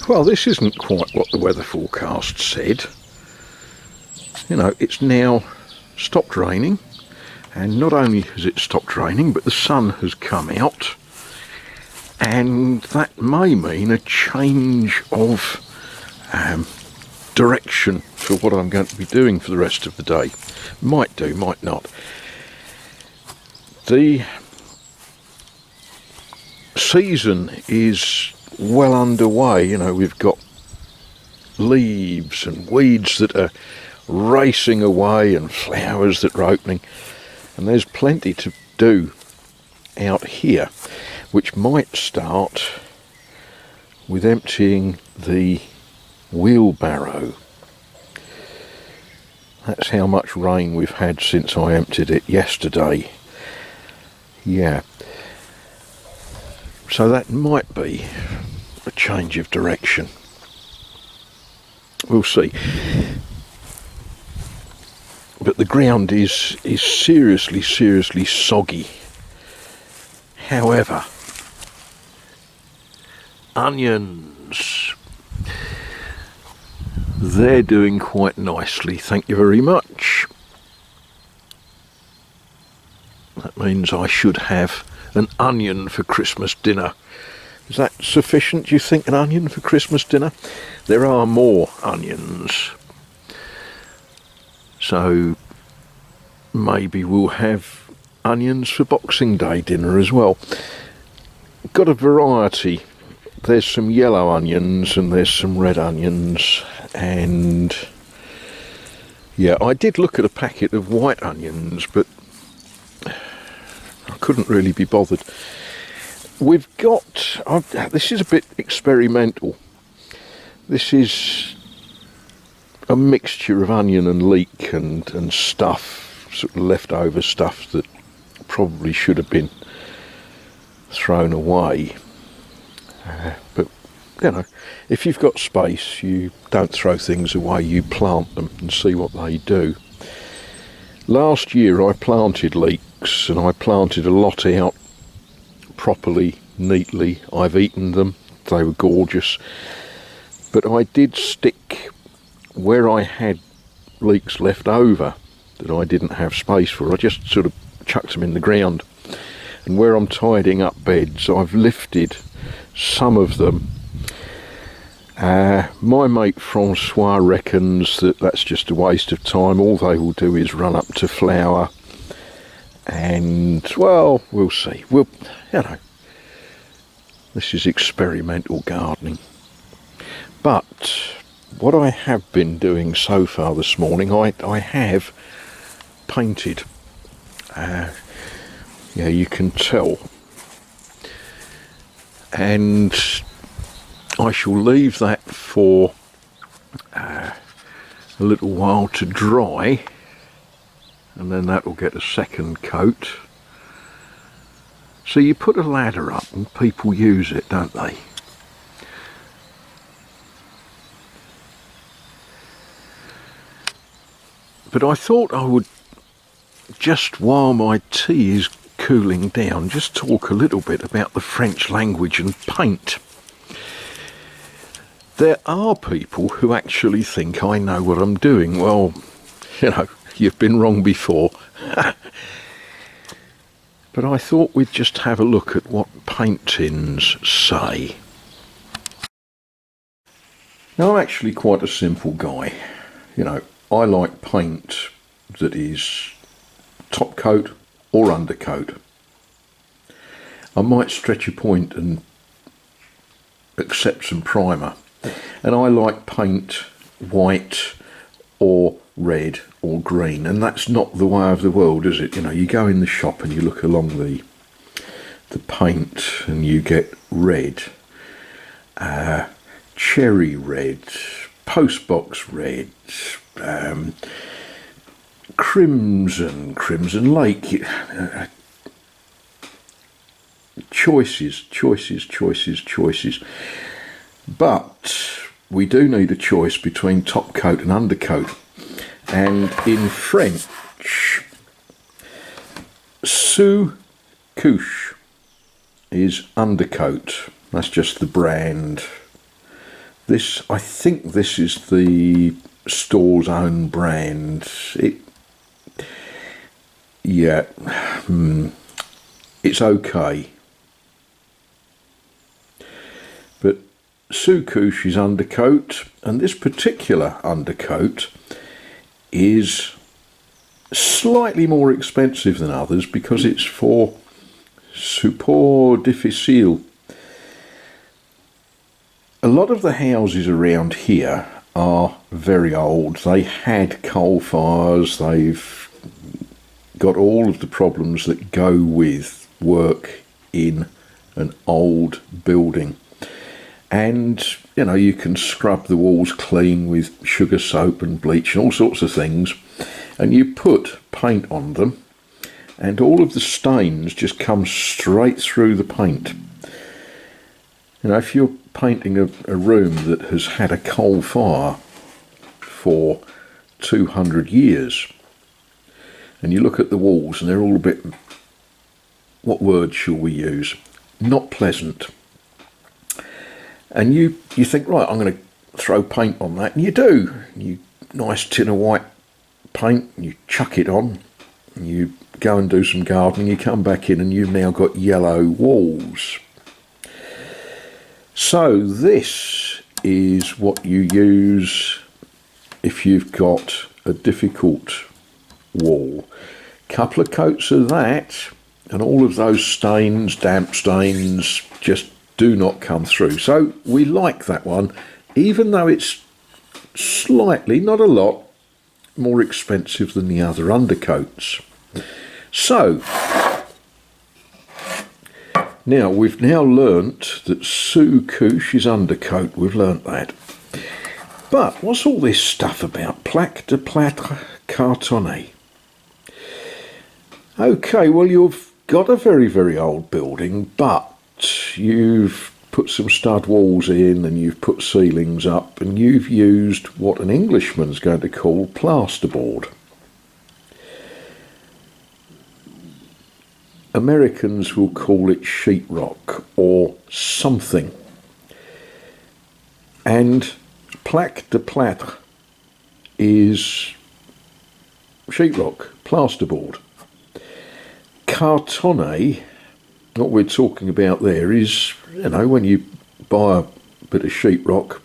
Well, this isn't quite what the weather forecast said. You know, it's now stopped raining, and not only has it stopped raining, but the sun has come out, and that may mean a change of direction for what I'm going to be doing for the rest of the day. Might do, might not. The season is well underway. You know, we've got leaves and weeds that are racing away and flowers that are opening, and there's plenty to do out here, which might start with emptying the wheelbarrow. That's how much rain we've had since I emptied it yesterday. Yeah. So that might be a change of direction. We'll see. But the ground is seriously soggy. However, onions, they're doing quite nicely, thank you very much. That means I should have an onion for Christmas dinner. Is that sufficient, do you think, an onion for Christmas dinner? There are more onions. So maybe we'll have onions for Boxing Day dinner as well. Got a variety. There's some yellow onions and there's some red onions, and yeah, I did look at a packet of white onions, but I couldn't really be bothered. We've got, this is a bit experimental. This is a mixture of onion and leek and stuff, sort of leftover stuff that probably should have been thrown away. But, you know, if you've got space, you don't throw things away, you plant them and see what they do. Last year I planted leeks, and I planted a lot out properly, neatly. I've eaten them, they were gorgeous. But I did stick where I had leeks left over that I didn't have space for. I just sort of chucked them in the ground. And where I'm tidying up beds, I've lifted some of them. My mate Francois reckons that that's just a waste of time. All they will do is run up to flower, and well, we'll see. We'll, you know, this is experimental gardening. But what I have been doing so far this morning, I have painted. Yeah, you can tell. And I shall leave that for a little while to dry, and then that will get a second coat. So you put a ladder up and people use it, don't they? But I thought I would, just while my tea is cooling down, just talk a little bit about the French language and paint. There are people who actually think I know what I'm doing. Well, you know, you've been wrong before. But I thought we'd just have a look at what paint tins say. Now, I'm actually quite a simple guy. You know, I like paint that is top coat or undercoat. I might stretch a point and accept some primer. And I like paint white or red or green, and that's not the way of the world, is it? You know, you go in the shop and you look along the paint and you get red, cherry red, postbox red, crimson lake, choices. But we do need a choice between top coat and undercoat. And in French, sous couche is undercoat. That's just the brand This, I think this is the store's own brand. Yeah, it's okay. But Sukush's undercoat, and this particular undercoat, is slightly more expensive than others because it's for support difficile. A lot of the houses around here are very old. They had coal fires, they've got all of the problems that go with work in an old building. And, you know, you can scrub the walls clean with sugar soap and bleach and all sorts of things, and you put paint on them, and all of the stains just come straight through the paint. You know, if you're painting a room that has had a coal fire for 200 years, and you look at the walls and they're all a bit, what word shall we use? Not pleasant. And you think, right, I'm going to throw paint on that, and you do. You nice tin of white paint, and you chuck it on, and you go and do some gardening, you come back in and you've now got yellow walls. So this is what you use if you've got a difficult wall. Couple of coats of that and all of those stains, damp stains, just do not come through. So we like that one, even though it's slightly, not a lot, more expensive than the other undercoats. So now we've learnt that Sukush is undercoat, we've learnt that. But what's all this stuff about plaque de plâtre cartonné? Okay, well, you've got a very, very old building, but you've put some stud walls in and you've put ceilings up and you've used what an Englishman's going to call plasterboard. Americans will call it sheetrock or something. And plaque de plâtre is sheetrock, plasterboard. Cartonné, what we're talking about there is, you know, when you buy a bit of sheetrock,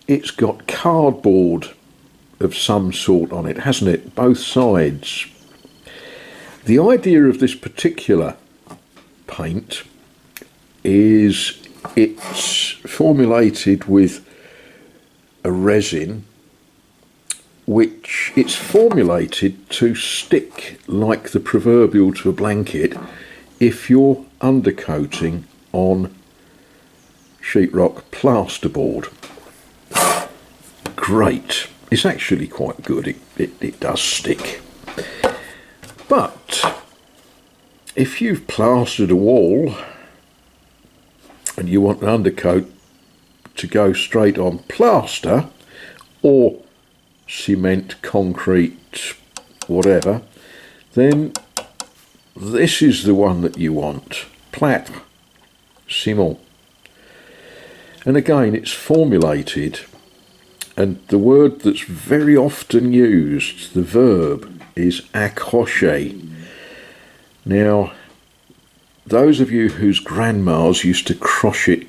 it's got cardboard of some sort on it, hasn't it? Both sides. The idea of this particular paint is it's formulated with a resin which it's formulated to stick like the proverbial to a blanket if you're undercoating on sheetrock plasterboard. Great. It's actually quite good. It does stick. But if you've plastered a wall and you want an undercoat to go straight on plaster or cement, concrete, whatever, then this is the one that you want. Plâtre, ciment. And again, it's formulated, and the word that's very often used, the verb, is accrocher. Now, those of you whose grandmas used to crochet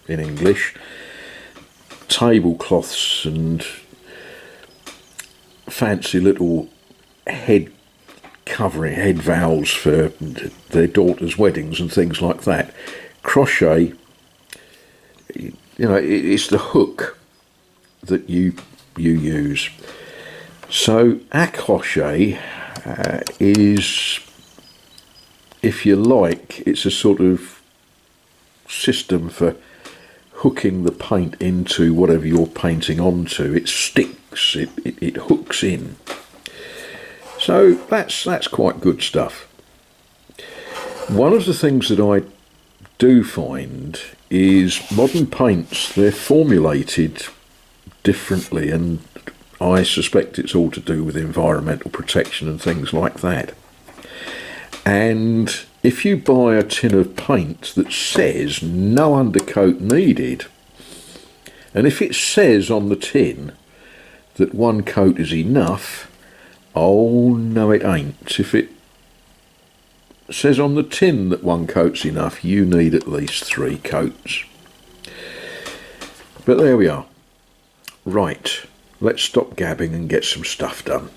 in English, tablecloths and fancy little head veils for their daughters' weddings and things like that. Crochet, you know, it's the hook that you use. So accrocher is, if you like, it's a sort of system for hooking the paint into whatever you're painting onto. It sticks, it hooks in. So that's quite good stuff. One of the things that I do find is modern paints, they're formulated differently, and I suspect it's all to do with environmental protection and things like that. And if you buy a tin of paint that says no undercoat needed, and if it says on the tin that one coat is enough, oh no it ain't. If it says on the tin that one coat's enough, you need at least 3 coats. But there we are. Right, let's stop gabbing and get some stuff done.